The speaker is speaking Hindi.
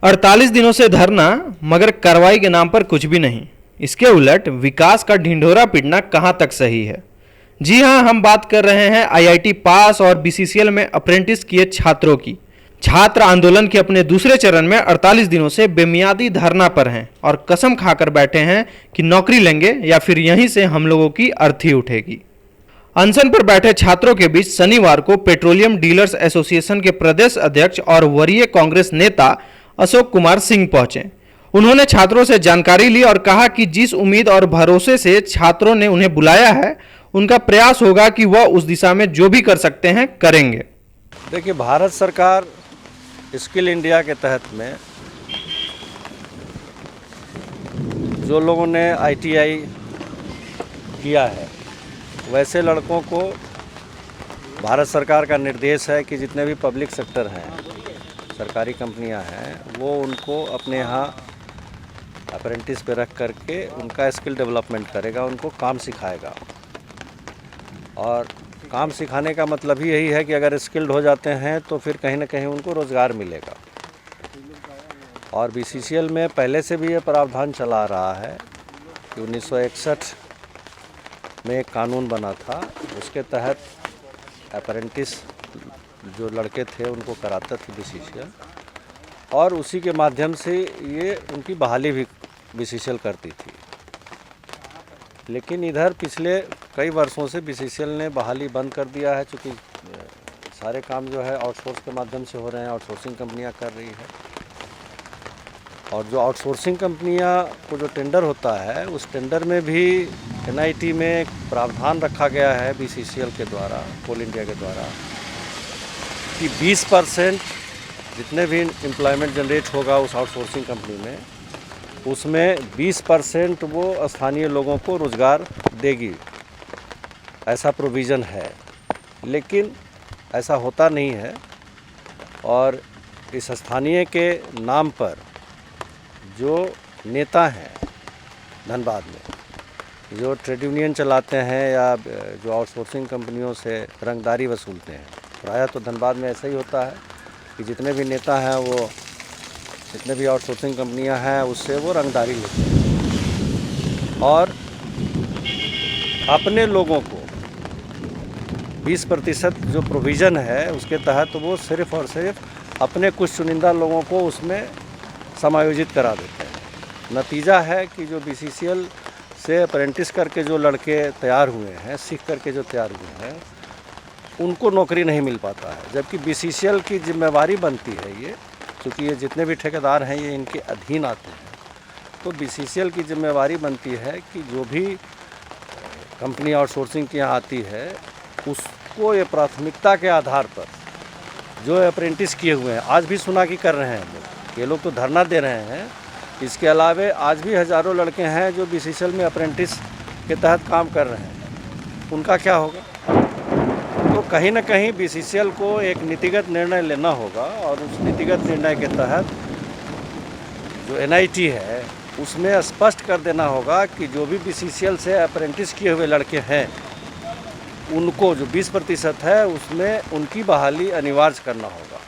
48 दिनों से धरना, मगर कार्रवाई के नाम पर कुछ भी नहीं। इसके उलट विकास का ढिंढोरा पीटना कहां तक सही है। जी हां, हम बात कर रहे हैं आईआईटी पास और बीसीसीएल में अप्रेंटिस किए छात्रों की। छात्र आंदोलन के अपने दूसरे चरण में 48 दिनों से बेमियादी धरना पर हैं और कसम खाकर बैठे हैं कि नौकरी लेंगे या फिर यहीं से हम लोगों की अर्थी उठेगी। अनशन पर बैठे छात्रों के बीच शनिवार को पेट्रोलियम डीलर्स एसोसिएशन के प्रदेश अध्यक्ष और वरीय कांग्रेस नेता अशोक कुमार सिंह पहुंचे। उन्होंने छात्रों से जानकारी ली और कहा कि जिस उम्मीद और भरोसे से छात्रों ने उन्हें बुलाया है, उनका प्रयास होगा कि वह उस दिशा में जो भी कर सकते हैं करेंगे। देखिए, भारत सरकार स्किल इंडिया के तहत में जो लोगों ने आईटीआई किया है, वैसे लड़कों को भारत सरकार का निर्देश है कि जितने भी पब्लिक सेक्टर हैं, सरकारी कंपनियां हैं, वो उनको अपने यहाँ अप्रेंटिस पे रख करके उनका स्किल डेवलपमेंट करेगा, उनको काम सिखाएगा। और काम सिखाने का मतलब ही यही है कि अगर स्किल्ड हो जाते हैं तो फिर कहीं ना कहीं उनको रोज़गार मिलेगा। और बीसीसीएल में पहले से भी ये प्रावधान चला रहा है कि 1961 में एक कानून बना था, उसके तहत अप्रेंटिस जो लड़के थे उनको कराता थी बीसीसीएल, और उसी के माध्यम से ये उनकी बहाली भी बीसीसीएल करती थी। लेकिन इधर पिछले कई वर्षों से बीसीसीएल ने बहाली बंद कर दिया है, चूँकि सारे काम जो है आउटसोर्स के माध्यम से हो रहे हैं, आउटसोर्सिंग कंपनियां कर रही है। और जो आउटसोर्सिंग कंपनियां को जो टेंडर होता है, उस टेंडर में भी एनआईटी में एक प्रावधान रखा गया है बीसीसीएल के द्वारा, कोल इंडिया के द्वारा, कि 20% जितने भी एम्प्लॉयमेंट जनरेट होगा उस आउटसोर्सिंग कंपनी में, उसमें 20% वो स्थानीय लोगों को रोज़गार देगी। ऐसा प्रोविज़न है, लेकिन ऐसा होता नहीं है। और इस स्थानीय के नाम पर जो नेता हैं धनबाद में, जो ट्रेड यूनियन चलाते हैं या जो आउटसोर्सिंग कंपनियों से रंगदारी वसूलते हैं, प्रायः तो धनबाद में ऐसा ही होता है कि जितने भी नेता हैं, वो जितने भी आउटसोर्सिंग कंपनियां हैं, उससे वो रंगदारी लेते हैं और अपने लोगों को 20% जो प्रोविज़न है उसके तहत वो सिर्फ़ और सिर्फ अपने कुछ चुनिंदा लोगों को उसमें समायोजित करा देते हैं। नतीजा है कि जो बीसीसीएल से अप्रेंटिस करके जो लड़के तैयार हुए हैं, सीख करके जो तैयार हुए हैं, उनको नौकरी नहीं मिल पाता है। जबकि बीसीसीएल की जिम्मेवारी बनती है ये, क्योंकि ये जितने भी ठेकेदार हैं ये इनके अधीन आते हैं, तो बीसीसीएल की जिम्मेवारी बनती है कि जो भी कंपनी आउटसोर्सिंग की यहाँ आती है, उसको ये प्राथमिकता के आधार पर जो अप्रेंटिस किए हुए हैं, आज भी सुना कि कर रहे हैं ये लोग तो धरना दे रहे हैं, इसके अलावे आज भी हज़ारों लड़के हैं जो बीसीसीएल में अप्रेंटिस के तहत काम कर रहे हैं, उनका क्या होगा? तो कहीं ना कहीं बीसीसीएल को एक नीतिगत निर्णय लेना होगा और उस नीतिगत निर्णय के तहत जो एनआईटी है उसमें स्पष्ट कर देना होगा कि जो भी बीसीसीएल से अप्रेंटिस किए हुए लड़के हैं, उनको जो 20% है उसमें उनकी बहाली अनिवार्य करना होगा।